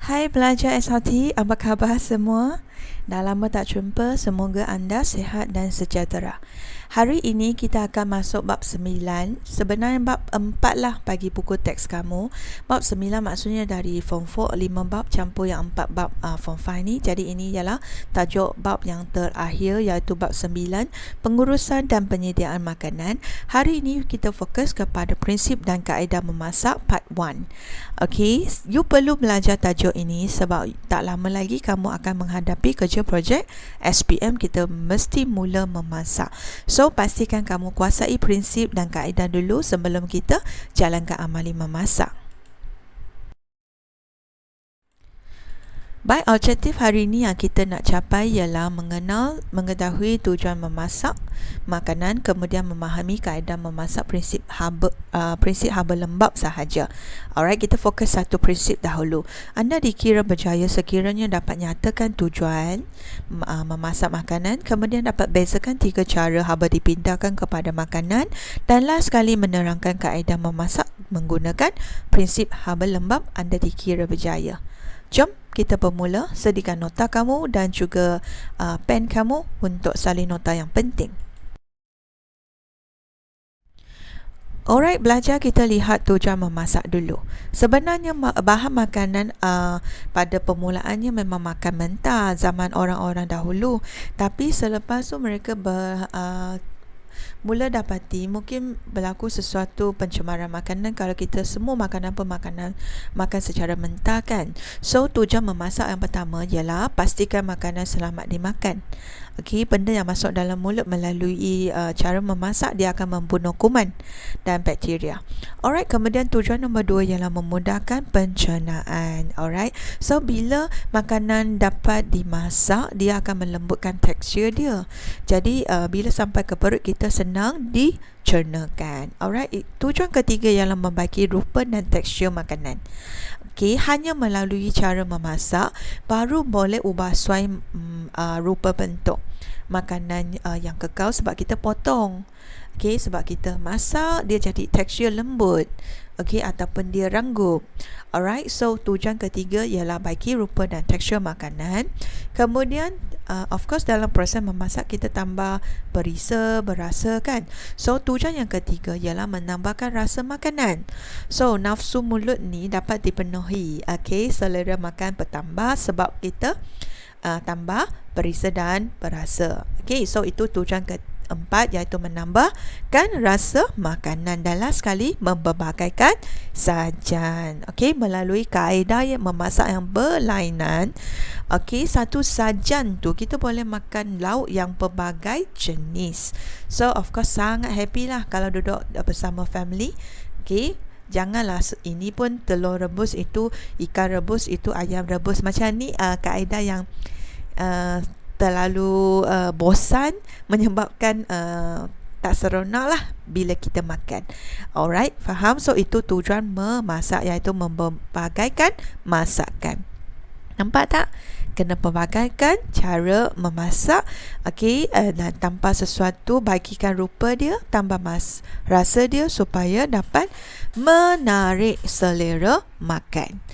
Hai pelajar SRT, apa khabar semua? Dah lama tak jumpa, semoga anda sihat dan sejahtera. Hari ini kita akan masuk bab 9. Sebenarnya bab 4 lah bagi buku teks kamu. Bab 9 maksudnya dari form 4, 5 bab campur yang 4 bab form 5 ni. Jadi ini ialah tajuk bab yang terakhir iaitu bab 9, pengurusan dan penyediaan makanan. Hari ini kita fokus kepada prinsip dan kaedah memasak part 1. Okey, you perlu belajar tajuk ini sebab tak lama lagi kamu akan menghadapi kerja projek SPM. Kita mesti mula memasak. So, pastikan kamu kuasai prinsip dan kaedah dulu sebelum kita jalankan amali memasak. Baik, objektif hari ini yang kita nak capai ialah mengetahui tujuan memasak makanan, kemudian memahami kaedah memasak prinsip haba lembap sahaja. Alright, kita fokus satu prinsip dahulu. Anda dikira berjaya sekiranya dapat nyatakan tujuan memasak makanan, kemudian dapat bezakan 3 cara haba dipindahkan kepada makanan, dan last sekali menerangkan kaedah memasak menggunakan prinsip haba lembap. Anda dikira berjaya. Jom kita bermula. Sediakan nota kamu dan juga pen kamu untuk salin nota yang penting. Alright, belajar kita lihat tujuan memasak dulu. Sebenarnya bahan makanan pada permulaannya memang makan mentah zaman orang-orang dahulu. Tapi selepas tu mereka mula dapati mungkin berlaku sesuatu pencemaran makanan kalau kita semua makanan makan secara mentah kan. So tujuan memasak yang pertama ialah pastikan makanan selamat dimakan. Okey, benda yang masuk dalam mulut melalui cara memasak dia akan membunuh kuman dan bakteria. Alright, kemudian tujuan nombor 2 ialah memudahkan pencernaan. Alright, so bila makanan dapat dimasak dia akan melembutkan tekstur dia. Jadi bila sampai ke perut kita senang dicernakan. Alright, tujuan ketiga ialah membaiki rupa dan tekstur makanan. Okey, hanya melalui cara memasak baru boleh ubah suai rupa bentuk makanan yang kekal sebab kita potong. Okey, sebab kita masak dia jadi tekstur lembut. Okey, ataupun dia ranggup. Alright, so tujuan ketiga ialah baiki rupa dan tekstur makanan. Kemudian of course dalam proses memasak kita tambah berasa kan. So tujuan yang ketiga ialah menambahkan rasa makanan. So nafsu mulut ni dapat dipenuhi. Okey, selera makan bertambah sebab kita tambah berisa dan berasa. Okey, so itu tujuan keempat iaitu menambahkan rasa makanan, dan last sekali membebagaikan sajian. Okey, melalui kaedah yang memasak yang berlainan. Okey, satu sajian tu kita boleh makan lauk yang pelbagai jenis. So of course sangat happy lah kalau duduk bersama family. Okey, janganlah ini pun telur rebus, itu ikan rebus, itu ayam rebus. Macam ni kaedah yang terlalu bosan menyebabkan tak seronok lah bila kita makan. Alright, faham? So itu tujuan memasak iaitu membagaikan masakan. Nampak tak? Kena pelbagaikan cara memasak. Okey, dan tanpa sesuatu bagikan rupa dia, tambah rasa dia supaya dapat menarik selera makan.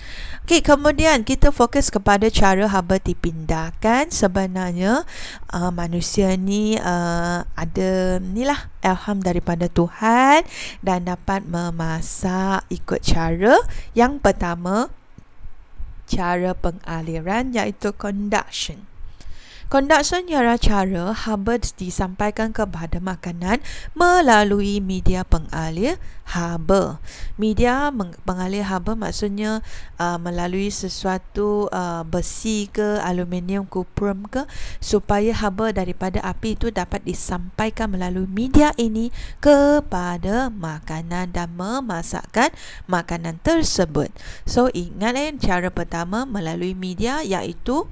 Okey, kemudian kita fokus kepada cara haba dipindahkan. Sebenarnya manusia ni ada nilah ilham daripada Tuhan dan dapat memasak ikut cara yang pertama, cara pengaliran iaitu conduction. Conduction ialah cara haba disampaikan kepada makanan melalui media pengalir haba. Media pengalir haba maksudnya melalui sesuatu besi ke aluminium kuprum ke, supaya haba daripada api itu dapat disampaikan melalui media ini kepada makanan dan memasakkan makanan tersebut. So ingat cara pertama melalui media iaitu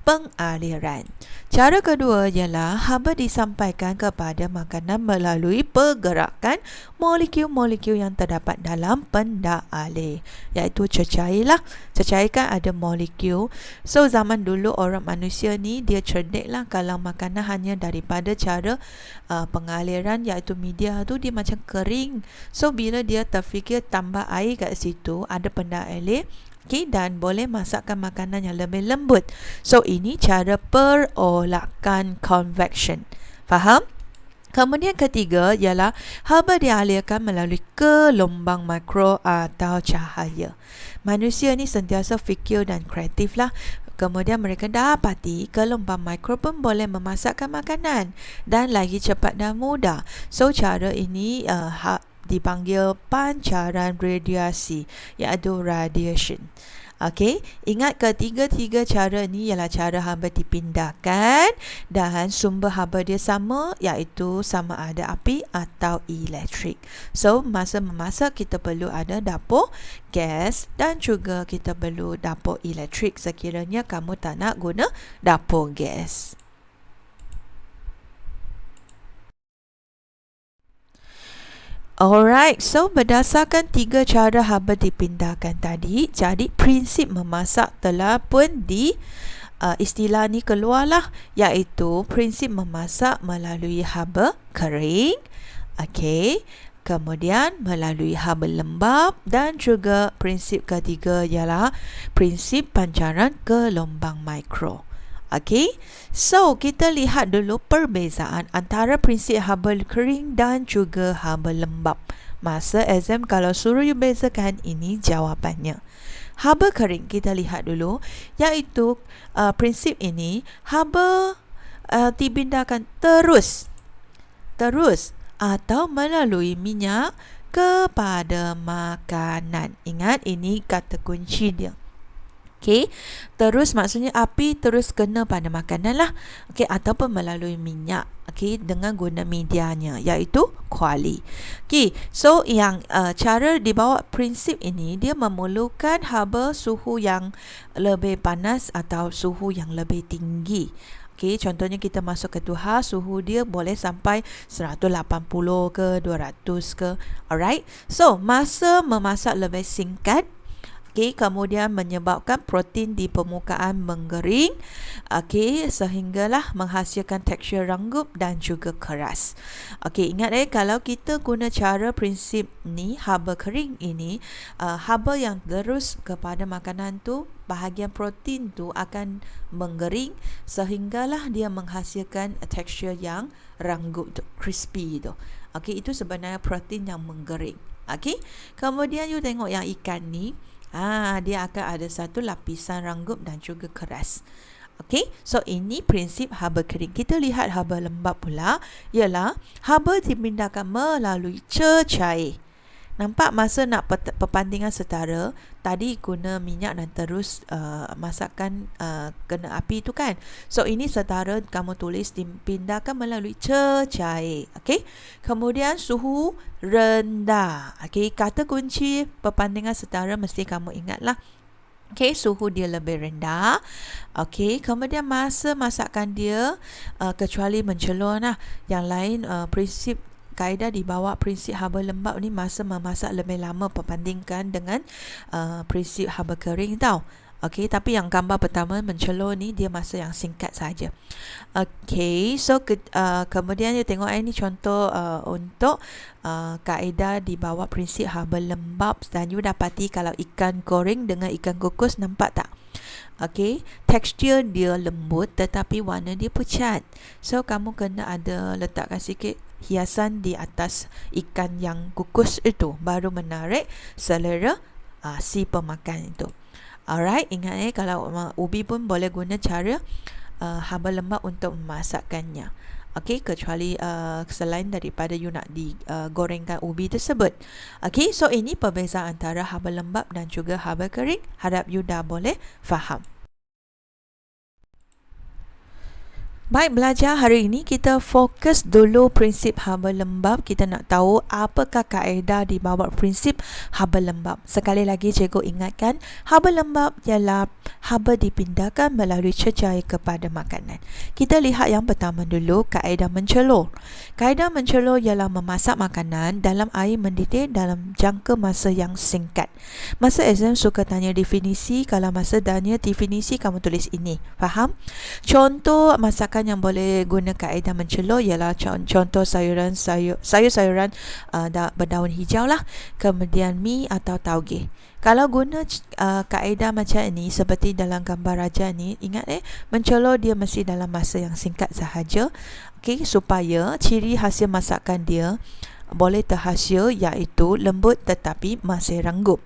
pengaliran. Cara kedua ialah haba disampaikan kepada makanan melalui pergerakan molekul-molekul yang terdapat dalam benda alih, iaitu cecair lah. Cecair kan ada molekul. So zaman dulu orang manusia ni dia cerdik lah, kalau makanan hanya daripada cara pengaliran iaitu media tu dia macam kering. So bila dia terfikir tambah air kat situ, ada benda alih, Okay, dan boleh masakkan makanan yang lebih lembut. So ini cara perolakan convection. Faham? Kemudian ketiga ialah haba dialirkan melalui gelombang mikro atau cahaya. Manusia ni sentiasa fikir dan kreatif lah. Kemudian mereka dapati gelombang mikro pun boleh memasakkan makanan dan lagi cepat dan mudah. So cara ini dipanggil pancaran radiasi, iaitu radiation. Okey, ingat ketiga-tiga cara ni ialah cara haba dipindahkan dan sumber haba dia sama, iaitu sama ada api atau elektrik. So masa memasak kita perlu ada dapur gas dan juga kita perlu dapur elektrik sekiranya kamu tak nak guna dapur gas. Alright, so berdasarkan tiga cara haba dipindahkan tadi, jadi prinsip memasak telah pun istilah ni keluarlah, iaitu prinsip memasak melalui haba kering, okey, kemudian melalui haba lembap dan juga prinsip ketiga ialah prinsip pancaran gelombang mikro. Okey, so kita lihat dulu perbezaan antara prinsip haba kering dan juga haba lembap. Masa exam kalau suruh you bezakan, ini jawapannya. Haba kering kita lihat dulu, iaitu prinsip ini haba dipindahkan terus atau melalui minyak kepada makanan. Ingat, ini kata kunci dia. Okey, terus maksudnya api terus kena pada makanan lah. Okey, ataupun melalui minyak. Okey, dengan guna medianya, iaitu kuali. Okey, so yang cara dibawa prinsip ini, dia memerlukan haba suhu yang lebih panas atau suhu yang lebih tinggi. Okey, contohnya kita masuk ke tuha, suhu dia boleh sampai 180 ke 200 ke. Alright, so masa memasak lebih singkat. Okay, kemudian menyebabkan protein di permukaan menggering, okay, sehinggalah menghasilkan tekstur ranggup dan juga keras. Okay, ingat kalau kita guna cara prinsip ni, haba kering ini, haba yang terus kepada makanan tu, bahagian protein tu akan menggering sehinggalah dia menghasilkan tekstur yang ranggup tu, crispy tu. Okay, itu sebenarnya protein yang menggering. Okay, kemudian you tengok yang ikan ni, dia akan ada satu lapisan ranggup dan juga keras. Okey, so ini prinsip haba kering. Kita lihat haba lembap pula, ialah haba dipindahkan melalui cecair. Nampak masa nak perpandingan setara, tadi guna minyak dan terus masakkan kena api tu kan. So ini setara, kamu tulis dipindahkan melalui cecair. Okey. Kemudian suhu rendah. Okey, kata kunci perpandingan setara mesti kamu ingatlah. Okey, suhu dia lebih rendah. Okey, kemudian masa masakkan dia kecuali mencelur lah. Yang lain prinsip kaedah dibawa prinsip haba lembap ni masa memasak lebih lama berbandingkan dengan prinsip haba kering tau. Okey, tapi yang gambar pertama mencelur ni dia masa yang singkat saja. Okey, so kemudian you tengok ini contoh untuk kaedah dibawa prinsip haba lembap, dan you dapati kalau ikan goreng dengan ikan kukus, nampak tak? Okey, tekstur dia lembut tetapi warna dia pucat. So kamu kena ada letakkan sikit hiasan di atas ikan yang kukus itu, baru menarik selera si pemakan itu. Alright, ingat kalau ubi pun boleh guna cara haba lembap untuk memasakkannya. Okey, kecuali selain daripada you nak digorengkan ubi tersebut. Okey, so ini perbezaan antara haba lembap dan juga haba kering. Harap you dah boleh faham. Baik, belajar hari ini kita fokus dulu prinsip haba lembap. Kita nak tahu apakah kaedah di bawah prinsip haba lembap. Sekali lagi cikgu ingatkan, haba lembap ialah haba dipindahkan melalui cecair kepada makanan. Kita lihat yang pertama dulu, kaedah mencelur. Kaedah mencelur ialah memasak makanan dalam air mendidih dalam jangka masa yang singkat. Masa exam suka tanya definisi, kalau masa tanya definisi kamu tulis ini. Faham? Contoh masakan masakan yang boleh guna kaedah mencelur ialah contoh sayur-sayuran berdaun hijau lah, kemudian mi atau tauge. Kalau guna kaedah macam ini seperti dalam gambar raja ni, ingat mencelur dia mesti dalam masa yang singkat sahaja, okey, supaya ciri hasil masakan dia boleh terhasil, iaitu lembut tetapi masih renggup.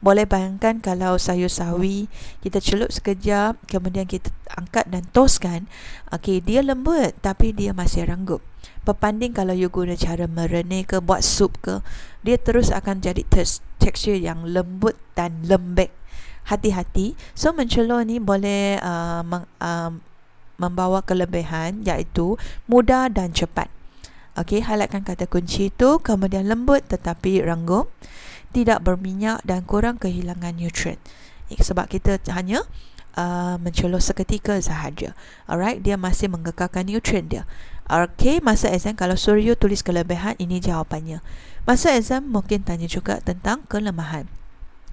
Boleh bayangkan kalau sayur sawi kita celup sekejap, kemudian kita angkat dan toskan, okey, dia lembut tapi dia masih renggup. Berbanding kalau you guna cara merene ke, buat sup ke, dia terus akan jadi tekstur yang lembut dan lembek. Hati-hati. So mencelur ni boleh membawa kelebihan, iaitu mudah dan cepat. Okey, highlightkan kata kunci itu, kemudian lembut tetapi renggup, tidak berminyak dan kurang kehilangan nutrien. Sebab kita hanya mencelur seketika sahaja. Alright, dia masih mengekalkan nutrien dia. Okey, masa exam kalau suruh you tulis kelebihan, ini jawapannya. Masa exam mungkin tanya juga tentang kelemahan.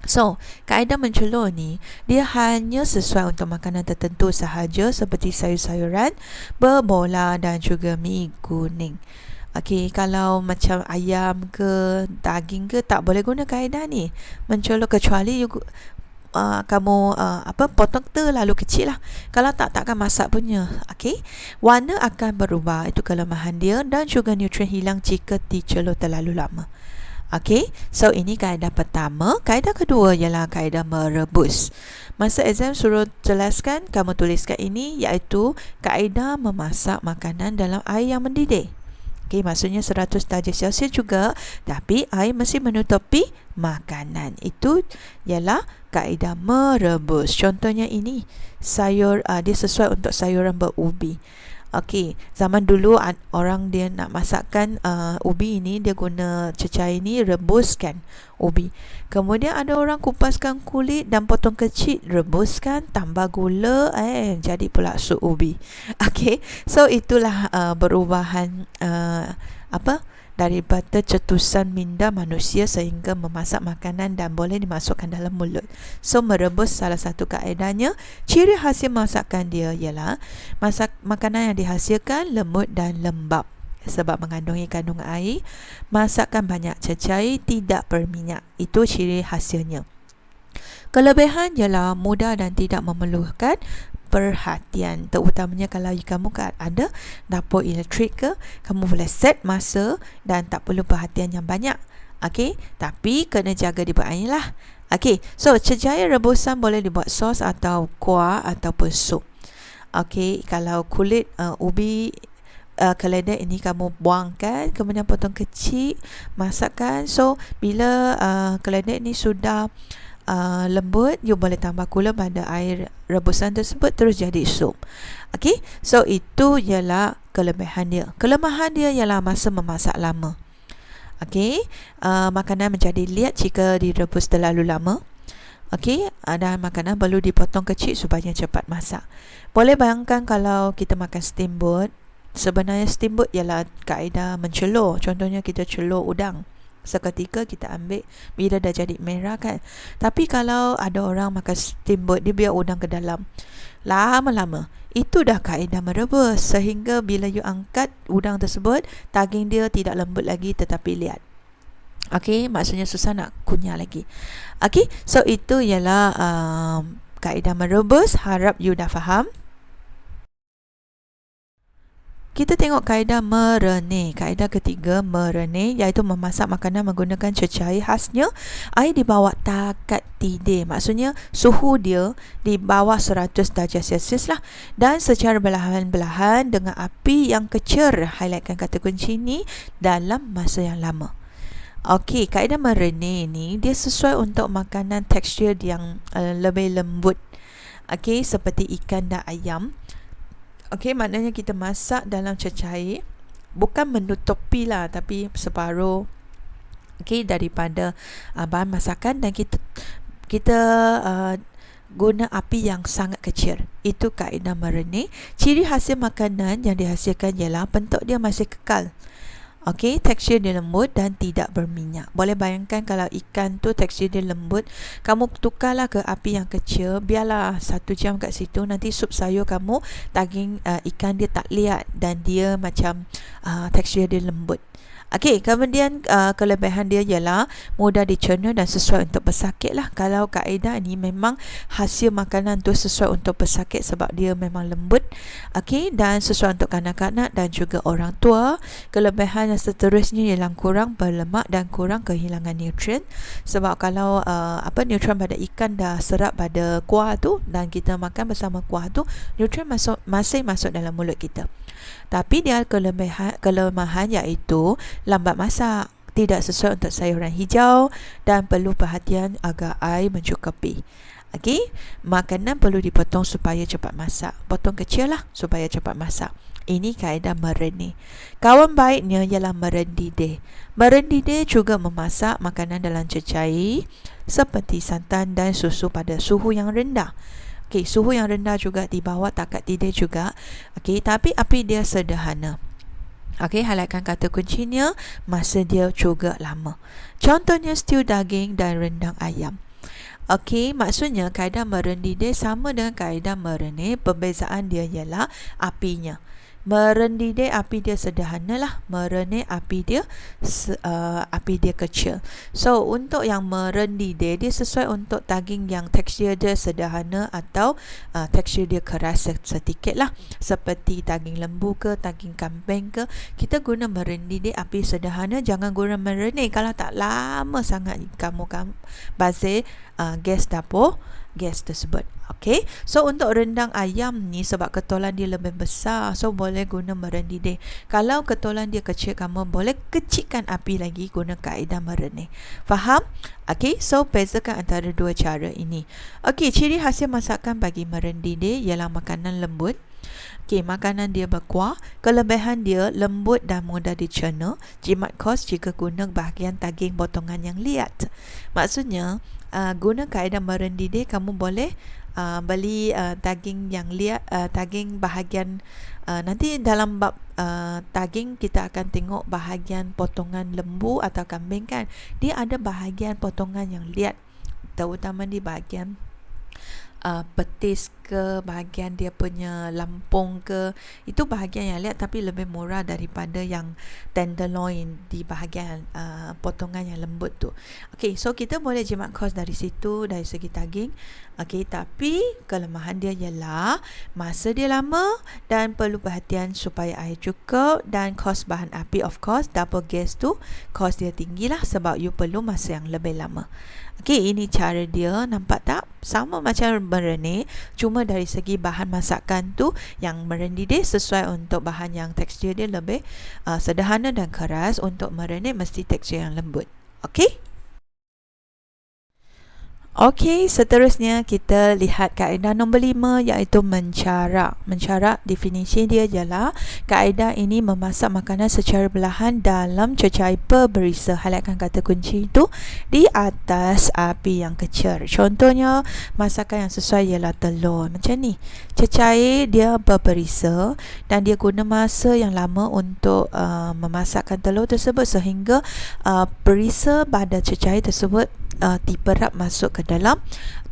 So, kaedah mencelur ni dia hanya sesuai untuk makanan tertentu sahaja, seperti sayur-sayuran, berbola dan juga mi kuning. Okey, kalau macam ayam ke, daging ke, tak boleh guna kaedah ni mencelur, kecuali you kamu potong terlalu kecil lah. Kalau takkan masak punya. Okey, warna akan berubah, itu kelemahan dia, dan juga nutrien hilang jika dicelur terlalu lama. Okey, so ini kaedah pertama. Kaedah kedua ialah kaedah merebus. Masa exam suruh jelaskan, kamu tuliskan ini, iaitu kaedah memasak makanan dalam air yang mendidih. Okey, maksudnya 100 darjah Celsius juga, tapi air mesti menutupi makanan. Itu ialah kaedah merebus. Contohnya ini, sayur dia sesuai untuk sayuran berubi. Okey, zaman dulu orang dia nak masakkan ubi ini, dia guna cecair ini, rebuskan ubi. Kemudian ada orang kupaskan kulit dan potong kecil, rebuskan, tambah gula, jadi pula sup ubi. Okey, so itulah perubahan daripada cetusan minda manusia sehingga memasak makanan dan boleh dimasukkan dalam mulut. So merebus salah satu kaedahnya. Ciri hasil masakan dia ialah makanan yang dihasilkan lembut dan lembap sebab mengandungi kandungan air. Masakan banyak cecair, tidak berminyak. Itu ciri hasilnya. Kelebihan ialah mudah dan tidak memerlukan perhatian, terutamanya kalau kamu ada dapur elektrik ke, kamu boleh set masa dan tak perlu perhatian yang banyak. Okey, tapi kena jaga dibuat air lah. Okey, so cecair rebusan boleh dibuat sos atau kuah ataupun sup. Okey, kalau kulit ubi keledek ini kamu buangkan, kemudian potong kecil, masakkan. So bila keledek ni sudah lembut, you boleh tambah gula pada air rebusan tersebut, terus jadi sup. Okey, so itu ialah kelebihan dia. Kelemahan dia ialah masa memasak lama. Okey, makanan menjadi liat jika direbus terlalu lama. Okey, dan makanan perlu dipotong kecil supaya cepat masak. Boleh bayangkan kalau kita makan steamboat, sebenarnya steamboat ialah kaedah mencelur. Contohnya kita celur udang, seketika kita ambil bila dah jadi merah kan. Tapi kalau ada orang makan steamboat, dia biar udang ke dalam lama-lama, itu dah kaedah merebus, sehingga bila you angkat udang tersebut, daging dia tidak lembut lagi tetapi liat. Okey, maksudnya susah nak kunyah lagi. Okey, so itu ialah kaedah merebus. Harap you dah faham. Kita tengok kaedah merene. Kaedah ketiga merene, iaitu memasak makanan menggunakan cecair khasnya. Air di bawah takat tidih, maksudnya suhu dia di bawah 100 darjah Celsius lah, dan secara belahan-belahan dengan api yang kecil. Highlightkan kata kunci ni, dalam masa yang lama. Okey, kaedah merene ni dia sesuai untuk makanan tekstur yang lebih lembut. Okey, seperti ikan dan ayam. Okey, maknanya kita masak dalam cecair, bukan menutupi lah, tapi separuh daripada bahan masakan, dan kita guna api yang sangat kecil. Itu kaedah merene. Ciri hasil makanan yang dihasilkan ialah bentuk dia masih kekal. Okey, tekstur dia lembut dan tidak berminyak. Boleh bayangkan kalau ikan tu tekstur dia lembut, kamu tukarlah ke api yang kecil, biarlah 1 jam kat situ, nanti sup sayur kamu daging ikan dia tak liat dan dia macam tekstur dia lembut. Okey, kemudian kelebihan dia ialah mudah dicerna dan sesuai untuk pesakit lah. Kalau kaedah ni memang hasil makanan tu sesuai untuk pesakit sebab dia memang lembut. Okey, dan sesuai untuk kanak-kanak dan juga orang tua. Kelebihan yang seterusnya ialah kurang berlemak dan kurang kehilangan nutrien. Sebab kalau nutrien pada ikan dah serap pada kuah tu dan kita makan bersama kuah tu, nutrien masih masuk dalam mulut kita. Tapi dia kelemahan iaitu lambat masak, tidak sesuai untuk sayuran hijau dan perlu perhatian agar air mencukupi. Okey, makanan perlu dipotong supaya cepat masak. Potong kecil lah supaya cepat masak. Ini kaedah mereni. Kawan baiknya ialah merendidih. Merendidih juga memasak makanan dalam cecair seperti santan dan susu pada suhu yang rendah. Okey, suhu yang rendah juga dibawa takat tidih juga. Okey, tapi api dia sederhana. Okey, highlightkan kata kuncinya, masa dia juga lama. Contohnya stew daging dan rendang ayam. Okey, maksudnya kaedah merendidih sama dengan kaedah merenih, perbezaan dia ialah apinya. Merendidih api dia sederhana lah, merenih api dia kecil. So untuk yang merendidih dia sesuai untuk daging yang tekstur dia sederhana atau tekstur dia keras sedikit lah, seperti daging lembu ke daging kambing ke. Kita guna merendidih api sederhana, jangan guna merenih. Kalau tak lama sangat kamu bazir gas dapur gas tersebut. Okey, so untuk rendang ayam ni sebab ketolan dia lebih besar, so boleh guna merendidih. Kalau ketolan dia kecil, kamu boleh kecilkan api lagi guna kaedah merenih. Faham? Okey, so bezakan antara dua cara ini. Okey, ciri hasil masakan bagi merendidih ialah makanan lembut. Okey, makanan dia berkuah. Kelebihan dia lembut dan mudah dicerna. Jimat kos jika guna bahagian daging potongan yang liat. Maksudnya guna kaedah merendidih, kamu boleh beli daging yang liat, daging bahagian nanti dalam bab daging kita akan tengok bahagian potongan lembu atau kambing kan, dia ada bahagian potongan yang liat, terutama di bahagian petis ke, bahagian dia punya lampung ke, itu bahagian yang liat tapi lebih murah daripada yang tenderloin di bahagian potongan yang lembut tu. Okey, so kita boleh jimat kos dari situ, dari segi daging. Okey, tapi kelemahan dia ialah masa dia lama dan perlu perhatian supaya air cukup, dan kos bahan api, of course dapur gas tu kos dia tinggi lah sebab you perlu masa yang lebih lama. Okey, ini cara dia, nampak tak? Sama macam merenih, cuma dari segi bahan masakan tu yang merendidih sesuai untuk bahan yang tekstur dia lebih sederhana dan keras. Untuk merenih mesti tekstur yang lembut. Okey? Okey, seterusnya kita lihat kaedah nombor 5 iaitu mencarak. Mencarak definisi dia ialah kaedah ini memasak makanan secara perlahan dalam cecair berberisa. Highlightkan kata kunci itu di atas api yang kecil. Contohnya masakan yang sesuai ialah telur. Macam ni. Cecair dia berberisa dan dia guna masa yang lama untuk memasakkan telur tersebut sehingga berisa pada cecair tersebut diperap masuk ke dalam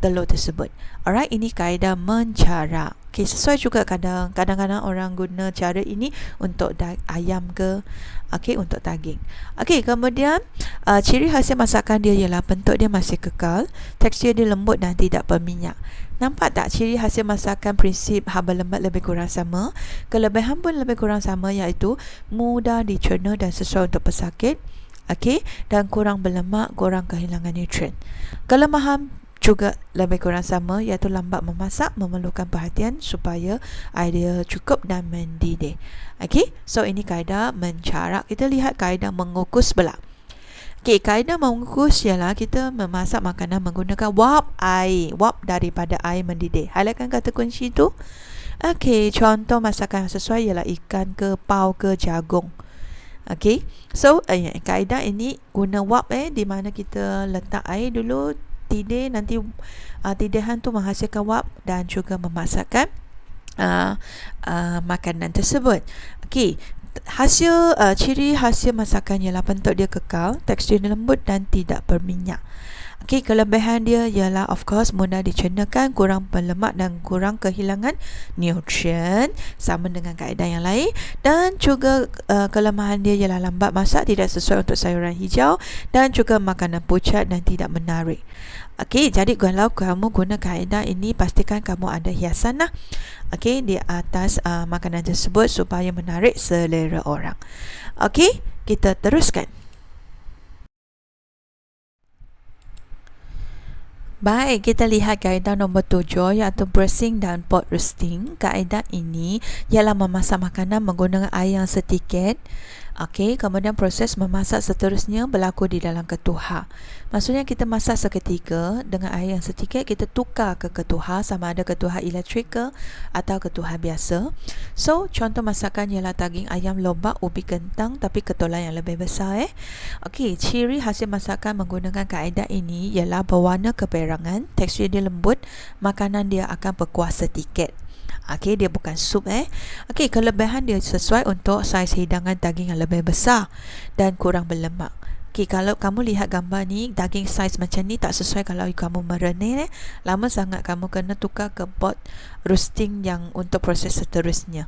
telur tersebut. Alright, ini kaedah mencarak. Okay, sesuai juga kadang-kadang orang guna cara ini untuk ayam ke, okay, untuk daging. Okay, kemudian ciri hasil masakan dia ialah bentuk dia masih kekal, tekstur dia lembut dan tidak berminyak. Nampak tak ciri hasil masakan prinsip haba lembat lebih kurang sama? Kelebihan pun lebih kurang sama, iaitu mudah dicerna dan sesuai untuk pesakit. Okey, dan kurang berlemak, kurang kehilangan nutrien. Kelemahan juga lebih kurang sama, iaitu lambat memasak, memerlukan perhatian supaya air dia cukup dan mendidih. Okey, so ini kaedah mencarak. Kita lihat kaedah mengukus pula. Okey, kaedah mengukus ialah kita memasak makanan menggunakan wap air, wap daripada air mendidih. Highlightkan kata kunci itu. Okey, contoh masakan yang sesuai ialah ikan ke, pau ke, jagung. Okey, so kaedah ini guna wap di mana kita letak air dulu, tidih, nanti tidihan tu menghasilkan wap dan juga memasakkan makanan tersebut. Okey, Ciri hasil masakan ialah bentuk dia kekal, tekstur dia lembut dan tidak berminyak. Okey, kelebihan dia ialah of course mudah dicernakan, kurang berlemak dan kurang kehilangan nutrien sama dengan kaedah yang lain. Dan juga kelemahan dia ialah lambat masak, tidak sesuai untuk sayuran hijau dan juga makanan pucat dan tidak menarik. Okey, jadi kalau kamu guna kaedah ini, pastikan kamu ada hiasan lah, okey, di atas makanan tersebut supaya menarik selera orang. Okey, kita teruskan. Baik, kita lihat kaedah nombor 7 iaitu braising dan pot roasting. Kaedah ini ialah memasak makanan menggunakan air yang sedikit. Okey, kemudian proses memasak seterusnya berlaku di dalam ketuha. Maksudnya kita masak seketika dengan air yang sedikit, kita tukar ke ketuha, sama ada ketuha elektrik ke atau ketuha biasa. So, contoh masakan ialah daging ayam lobak ubi kentang tapi ketulan yang lebih besar. Okey, ciri hasil masakan menggunakan kaedah ini ialah berwarna keperangan, tekstur dia lembut, makanan dia akan berkuah sedikit. Okey, dia bukan sup. Okey, kelebihan dia sesuai untuk saiz hidangan daging yang lebih besar dan kurang berlemak. Okey, kalau kamu lihat gambar ni, daging saiz macam ni tak sesuai kalau kamu merenih. Lama sangat kamu kena tukar ke pot roasting yang untuk proses seterusnya.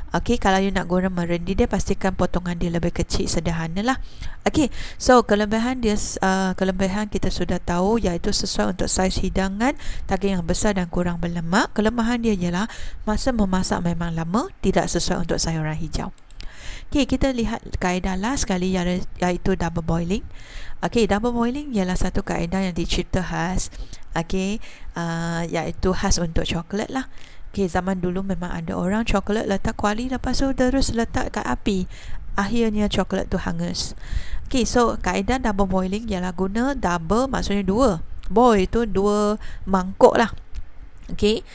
Okey, kalau you nak guna merendi dia, pastikan potongan dia lebih kecil, sederhana lah. Okey, so kelebihan dia, kelebihan kita sudah tahu iaitu sesuai untuk saiz hidangan, daging yang besar dan kurang berlemak. Kelemahan dia ialah masa memasak memang lama, tidak sesuai untuk sayuran hijau. Okey, kita lihat kaedah last sekali iaitu double boiling. Okey, double boiling ialah satu kaedah yang dicipta khas, okey, iaitu khas untuk coklat lah. Okey, zaman dulu memang ada orang coklat letak kuali, lepas tu terus letak kat api, akhirnya coklat tu hangus. Okey, so kaedah double boiling ialah guna double, maksudnya dua. Boil tu dua mangkuk lah. Okey,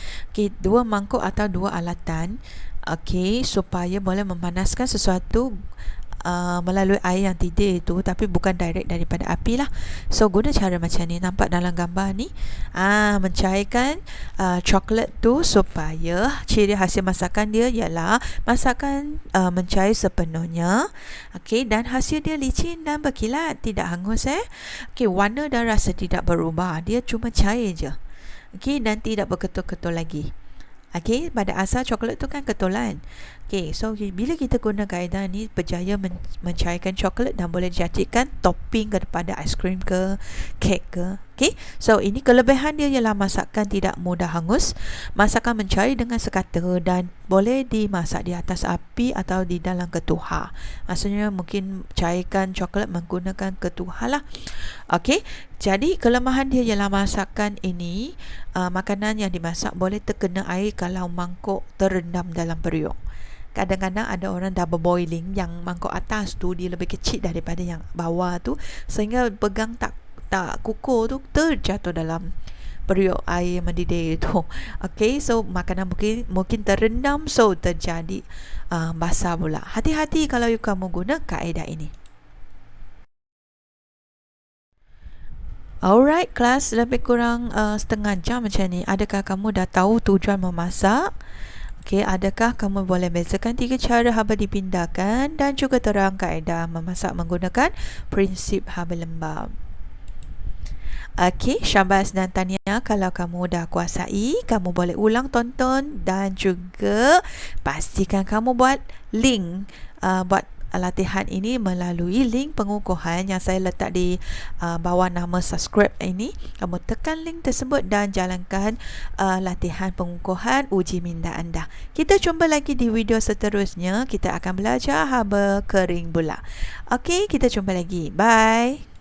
dua mangkuk atau dua alatan. Okey, supaya boleh memanaskan sesuatu melalui air yang tidih itu, tapi bukan direct daripada api lah. So guna cara macam ni, nampak dalam gambar ni, mencairkan coklat tu supaya ciri hasil masakan dia ialah masakan mencair sepenuhnya. Okey, dan hasil dia licin dan berkilat, tidak hangus. Okey, warna dan rasa tidak berubah, dia cuma cair je. Okey, dan tidak berketul-ketul lagi. Okey, pada asal coklat tu kan ketulan. Okey, so bila kita guna kaedah ni, berjaya mencairkan coklat dan boleh dijadikan topping kepada aiskrim ke, kek ke. Okey, so ini kelebihan dia ialah masakan tidak mudah hangus, masakan mencair dengan sekata dan boleh dimasak di atas api atau di dalam ketuha. Maksudnya mungkin cairkan coklat menggunakan ketuha lah. Okey, jadi kelemahan dia ialah masakan ini, makanan yang dimasak boleh terkena air kalau mangkuk terendam dalam periuk. Kadang-kadang ada orang double boiling yang mangkuk atas tu dia lebih kecil daripada yang bawah tu, sehingga pegang tak kukuh tu terjatuh dalam periuk air mendidih tu. Okey, so makanan mungkin terendam, so terjadi basah pula. Hati-hati kalau kamu guna kaedah ini. Alright, kelas lebih kurang setengah jam macam ni. Adakah kamu dah tahu tujuan memasak? Okey, adakah kamu boleh bezakan 3 cara haba dipindahkan dan juga terang kaedah memasak menggunakan prinsip haba lembab? Okey, syabas dan tahniah kalau kamu dah kuasai. Kamu boleh ulang tonton dan juga pastikan kamu buat link buat latihan ini melalui link pengukuhan yang saya letak di bawah nama subscribe ini. Kamu tekan link tersebut dan jalankan latihan pengukuhan uji minda anda. Kita jumpa lagi di video seterusnya. Kita akan belajar haba kering pula. Okey, kita jumpa lagi. Bye.